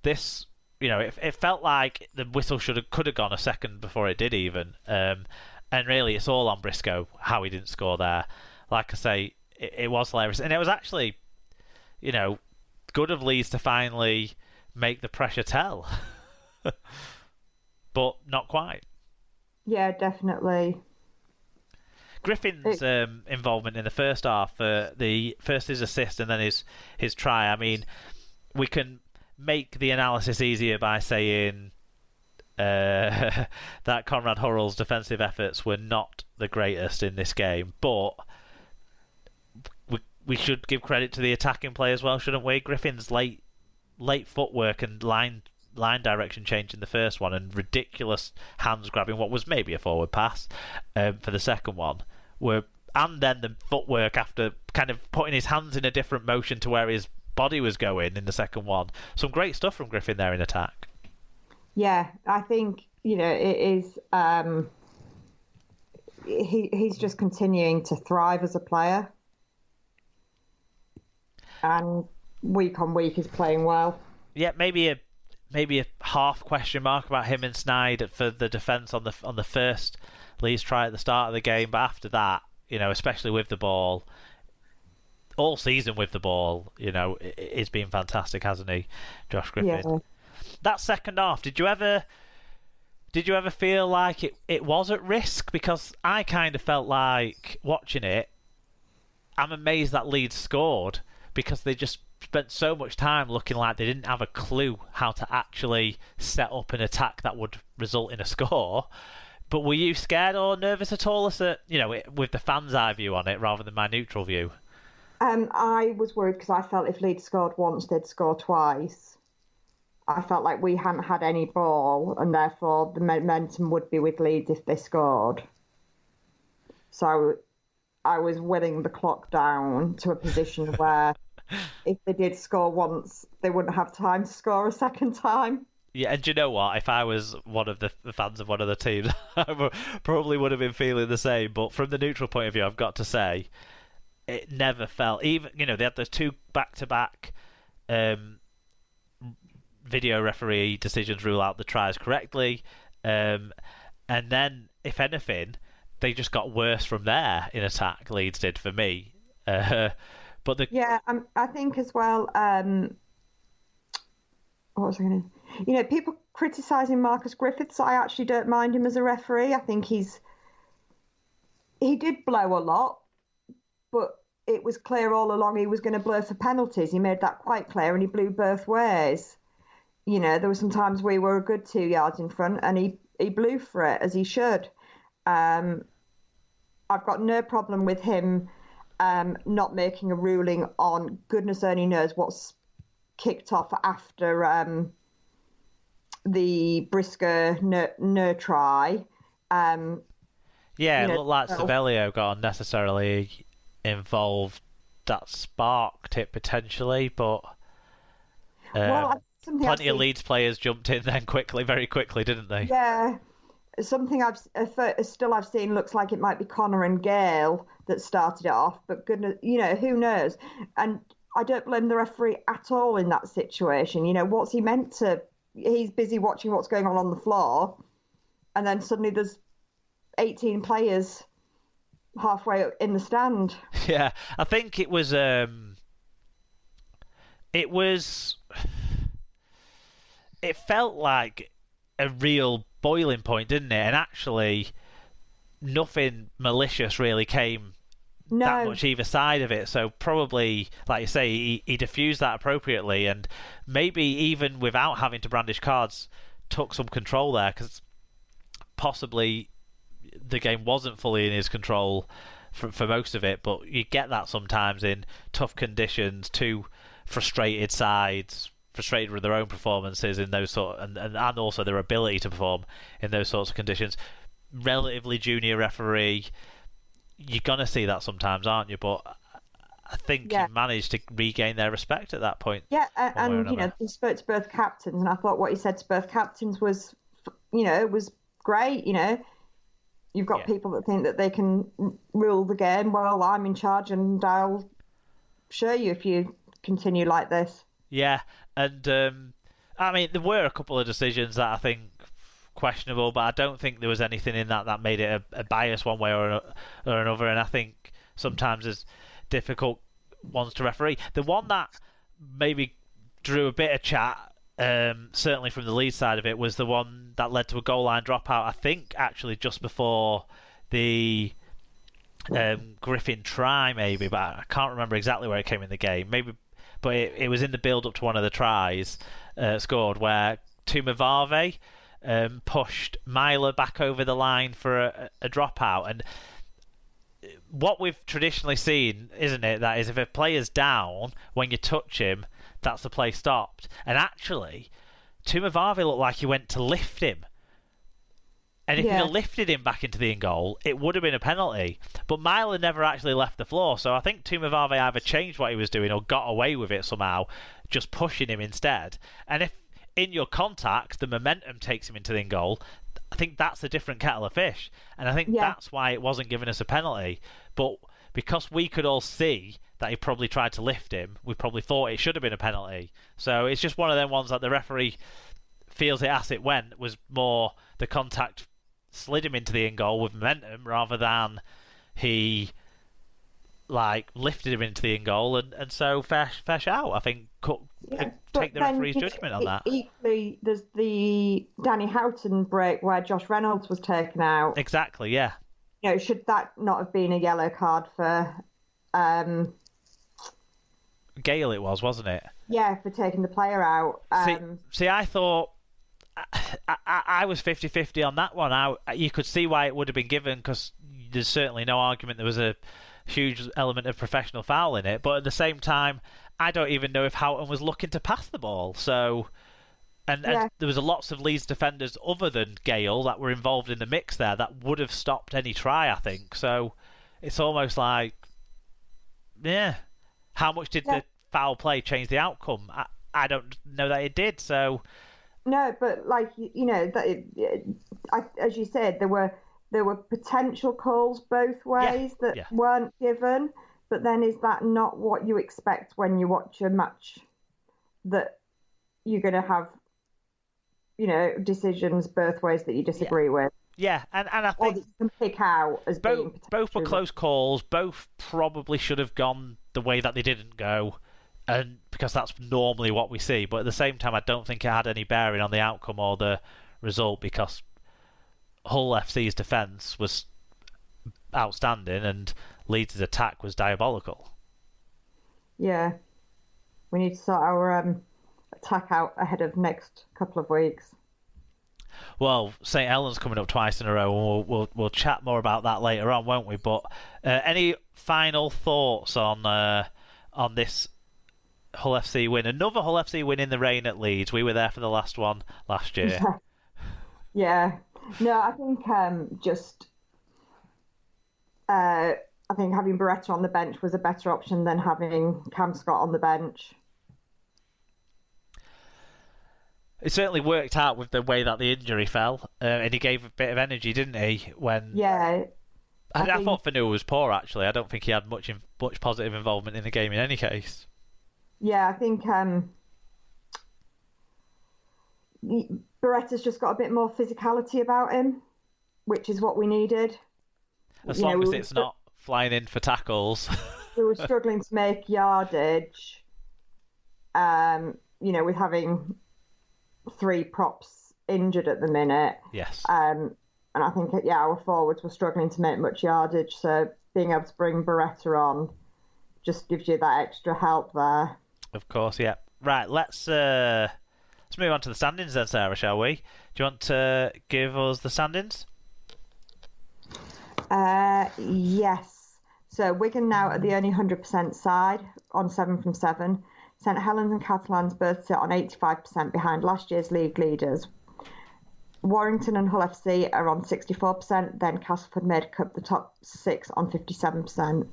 this, it felt like the whistle could have gone a second before it did even. And really, it's all on Briscoe how he didn't score there. Like I say, it was hilarious, and it was actually, good of Leeds to finally make the pressure tell, but not quite. Yeah, definitely. Griffin's involvement in the first half, first his assist and then his try. I mean, we can make the analysis easier by saying that Conrad Hurrell's defensive efforts were not the greatest in this game, but we should give credit to the attacking play as well, shouldn't we? Griffin's late footwork and line direction change in the first one, and ridiculous hands grabbing what was maybe a forward pass for the second one, and then the footwork after kind of putting his hands in a different motion to where his body was going in the second one. Some great stuff from Griffin there in attack. Yeah, I think it is. He's just continuing to thrive as a player, and week on week is playing well. Yeah, maybe a half question mark about him and Sneyd for the defence on the first Leeds try at the start of the game, but after that, especially with the ball, all season with the ball, he's been fantastic, hasn't he, Josh Griffin? Yeah. That second half, did you ever feel like it was at risk? Because I kind of felt like watching it, I'm amazed that Leeds scored because they just spent so much time looking like they didn't have a clue how to actually set up an attack that would result in a score. But were you scared or nervous at all, with the fans' eye view on it rather than my neutral view? I was worried because I felt if Leeds scored once, they'd score twice. I felt like we hadn't had any ball, and therefore the momentum would be with Leeds if they scored. So I was winning the clock down to a position where if they did score once, they wouldn't have time to score a second time. Yeah, and do you know what? If I was one of the fans of one of the teams, I probably would have been feeling the same. But from the neutral point of view, I've got to say, it never felt... Even, they had those two back-to-back video referee decisions rule out the tries correctly. And then, if anything, they just got worse from there in attack, Leeds did, for me. Yeah, I think as well... what was I going to... people criticising Marcus Griffiths, I actually don't mind him as a referee. I think he did blow a lot, but it was clear all along he was going to blow for penalties. He made that quite clear, and he blew both ways. There were some times we were a good 2 yards in front, and he blew for it, as he should. I've got no problem with him not making a ruling on goodness only knows what's kicked off after the Briscoe no try. It looked like Savelio got unnecessarily involved. That sparked it potentially, but plenty of Leeds players jumped in then very quickly, didn't they? Yeah. Something I've seen looks like it might be Connor and Gale that started it off, but goodness, who knows? And I don't blame the referee at all in that situation. What's he meant to... He's busy watching what's going on the floor, and then suddenly there's 18 players halfway in the stand. Yeah, I think it was... It felt like a real boiling point, didn't it? And actually, nothing malicious really came that much either side of it. So probably, like you say, he diffused that appropriately, and maybe even without having to brandish cards, took some control there, because possibly the game wasn't fully in his control for most of it. But you get that sometimes in tough conditions, two frustrated sides, frustrated with their own performances in those and also their ability to perform in those sorts of conditions. Relatively junior referee, you're gonna see that sometimes, aren't you? But I think he managed to regain their respect at that point. Yeah, and he spoke to both captains, and I thought what he said to both captains was, was great. You've got people that think that they can rule the game. Well, I'm in charge, and I'll show you if you continue like this. Yeah, and I mean, there were a couple of decisions that I think questionable, but I don't think there was anything in that made it a bias one way or another. And I think sometimes there's difficult ones to referee. The one that maybe drew a bit of chat, certainly from the lead side of it, was the one that led to a goal line dropout. I think actually just before the Griffin try, maybe, but I can't remember exactly where it came in the game. Maybe, but it was in the build up to one of the tries scored where Tumavave pushed Myler back over the line for a dropout. And what we've traditionally seen, isn't it, that is if a player's down, when you touch him, that's the play stopped. And actually, Tumavave looked like he went to lift him. And if he'd have lifted him back into the in goal, it would have been a penalty. But Myler never actually left the floor, so I think Tumavave either changed what he was doing or got away with it somehow, just pushing him instead. And if in your contact the momentum takes him into the in goal, I think that's a different kettle of fish. And I think that's why it wasn't giving us a penalty. But because we could all see that he probably tried to lift him, we probably thought it should have been a penalty. So it's just one of them ones that the referee feels it as it went was more the contact slid him into the in goal with momentum rather than he lifted him into the in goal, and so fair shout. I think take the referee's judgment on that. Equally, there's the Danny Houghton break where Josh Reynolds was taken out. Exactly, yeah. Should that not have been a yellow card for Gale? It was, wasn't it? Yeah, for taking the player out. See, I thought I was 50-50 on that one. You could see why it would have been given because there's certainly no argument there was a huge element of professional foul in it. But at the same time, I don't even know if Houghton was looking to pass the ball. So, and there was lots of Leeds defenders other than Gale that were involved in the mix there that would have stopped any try, I think. So it's almost like, how much did the foul play change the outcome? I don't know that it did. So. No, but as you said, there were potential calls both ways that weren't given. But then is that not what you expect when you watch a match that you're going to have, decisions both ways that you disagree with? Yeah, and I think or that you can pick out as both were close calls. Both probably should have gone the way that they didn't go. And because that's normally what we see, but at the same time, I don't think it had any bearing on the outcome or the result because Hull FC's defence was outstanding and Leeds' attack was diabolical. Yeah, we need to sort our attack out ahead of next couple of weeks. Well, St Helens coming up twice in a row, and we'll chat more about that later on, won't we? But any final thoughts on this Hull FC win? Another Hull FC win in the rain at Leeds. We were there for the last one last year. Yeah. No, I think I think having Beretta on the bench was a better option than having Cam Scott on the bench. It certainly worked out with the way that the injury fell, and he gave a bit of energy, didn't he? I thought Fanua was poor, actually. I don't think he had much positive involvement in the game in any case. Yeah, I think Beretta's just got a bit more physicality about him, which is what we needed. As long as it's not flying in for tackles. We were struggling to make yardage, with having 3 props injured at the minute. Yes. And I think, our forwards were struggling to make much yardage, so being able to bring Beretta on just gives you that extra help there. Of course, yeah. Right, let's move on to the standings then, Sarah, shall we? Do you want to give us the standings? Yes. So Wigan now are the only 100% side on 7 from 7. St Helens and Catalans both sit on 85% behind last year's league leaders. Warrington and Hull FC are on 64%, then Castleford made up the top 6 on 57%.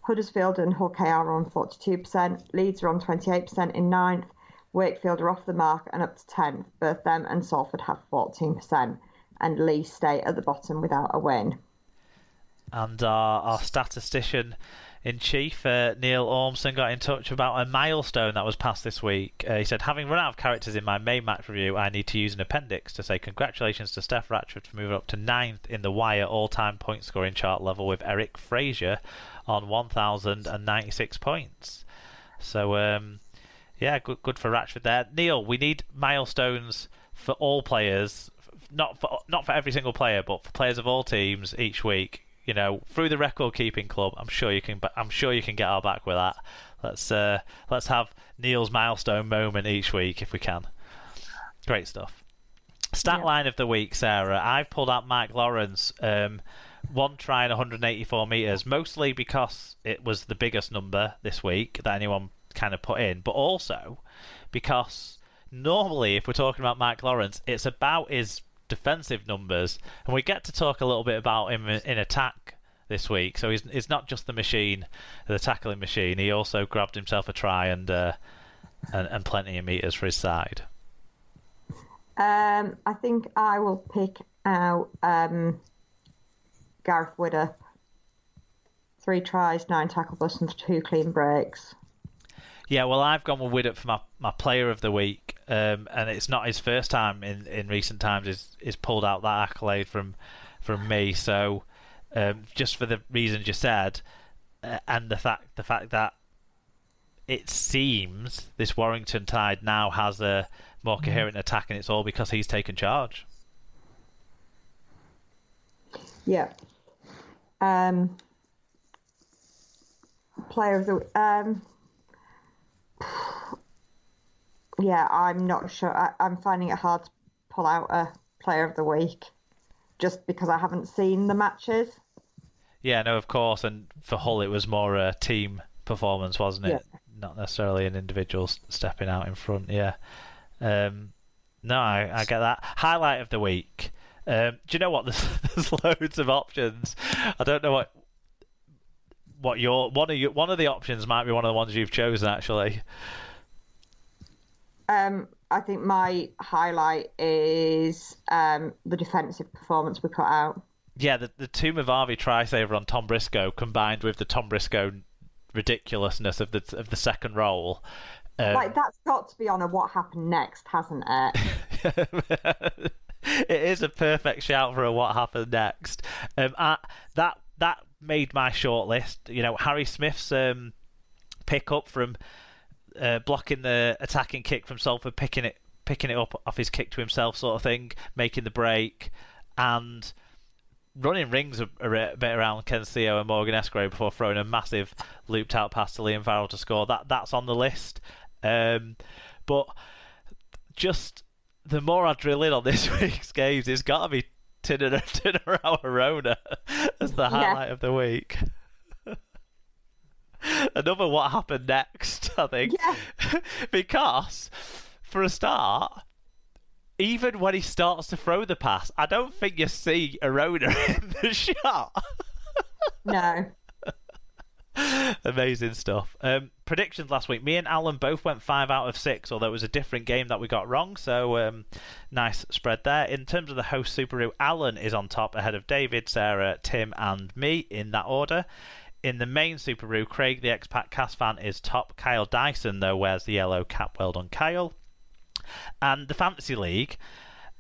Huddersfield and Hull KR are on 42%. Leeds are on 28% in 9th. Wakefield are off the mark and up to 10th. Both them and Salford have 14%. And Leigh stay at the bottom without a win. And our statistician in chief, Neil Ormson, got in touch about a milestone that was passed this week. He said, having run out of characters in my main match review, I need to use an appendix to say congratulations to Steph Ratchford for moving up to 9th in the Wire all-time point scoring chart level with Eric Frazier on 1,096 points. So, yeah, good for Ratchford there. Neil, we need milestones for all players, not for every single player, but for players of all teams each week. You know, through the record keeping club, I'm sure you can get our back with that. Let's have Neil's milestone moment each week if we can. Great stuff. Stat line of the week, Sarah. I've pulled out Mike Lawrence, 1 try and 184 metres, mostly because it was the biggest number this week that anyone kind of put in, but also because normally if we're talking about Mike Lawrence, it's about his defensive numbers, and we get to talk a little bit about him in attack this week. So he's not just the machine, the tackling machine. He also grabbed himself a try and plenty of meters for his side. I think I will pick out Gareth Widdop. 3 tries, 9 tackle busts, and 2 clean breaks. Yeah, well, I've gone with Widdop for my player of the week, and it's not his first time in recent times he's pulled out that accolade from me. So just for the reasons you said, and the fact that it seems this Warrington Tide now has a more coherent attack, and it's all because he's taken charge. Yeah. Player of the yeah, I'm not sure. I'm finding it hard to pull out a player of the week just because I haven't seen the matches. Yeah, no, of course. And for Hull, it was more a team performance, wasn't it? Yeah. Not necessarily an individual stepping out in front. Yeah. No, I get that. Highlight of the week. Do you know what? There's loads of options. I don't know what your one of the options might be one of the ones you've chosen actually. I think my highlight is the defensive performance we put out. Yeah, the Tomb of Harvey try-saver on Tom Briscoe combined with the Tom Briscoe ridiculousness of the second roll. That's got to be on a what happened next, hasn't it? It is a perfect shout for a what happened next. That made my shortlist. You know, Harry Smith's pick up from blocking the attacking kick from Salford, picking it up off his kick to himself sort of thing, making the break, and running rings a bit around Ken Theo and Morgan Escrow before throwing a massive looped out pass to Liam Farrell to score. That's on the list. But just the more I drill in on this week's games, it's got to be Tinner Rona as the highlight of the week. Another what happened next, I think. Yeah. Because, for a start, even when he starts to throw the pass, I don't think you see Arona in the shot. No. Amazing stuff. Predictions last week. Me and Alan both went 5 out of 6, although it was a different game that we got wrong, so nice spread there. In terms of the host Subaru, Alan is on top ahead of David, Sarah, Tim and me in that order. In the main Subaru, Craig, the expat cast fan, is top. Kyle Dyson, though, wears the yellow cap. Well done, Kyle. And the Fantasy League,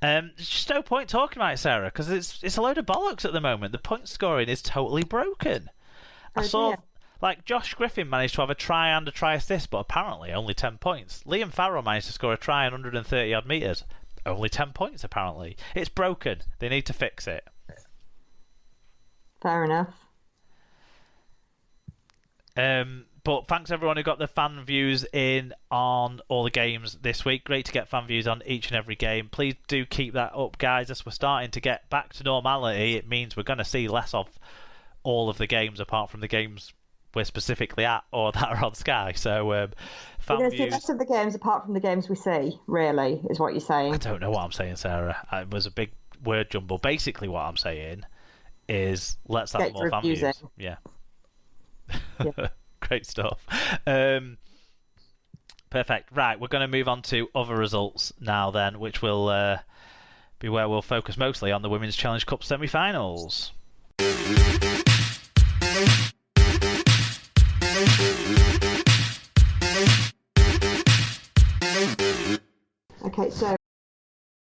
there's just no point talking about it, Sarah, because it's a load of bollocks at the moment. The point scoring is totally broken. I saw, Josh Griffin managed to have a try and a try assist, but apparently only 10 points. Liam Farrell managed to score a try and 130 odd metres. Only 10 points, apparently. It's broken. They need to fix it. Fair enough. But thanks everyone who got the fan views in on all the games this week. Great to get fan views on each and every game. Please do keep that up, guys. As we're starting to get back to normality, it means we're going to see less of all of the games apart from the games we're specifically at or that are on Sky. So fan we're views. See less of the games apart from the games we see, really, is what you're saying. I don't know what I'm saying, Sarah. It was a big word jumble. Basically what I'm saying is let's have more fan views. Yeah. Great stuff. Perfect. Right, we're going to move on to other results now then, which will be where we'll focus mostly on the Women's Challenge Cup semi-finals.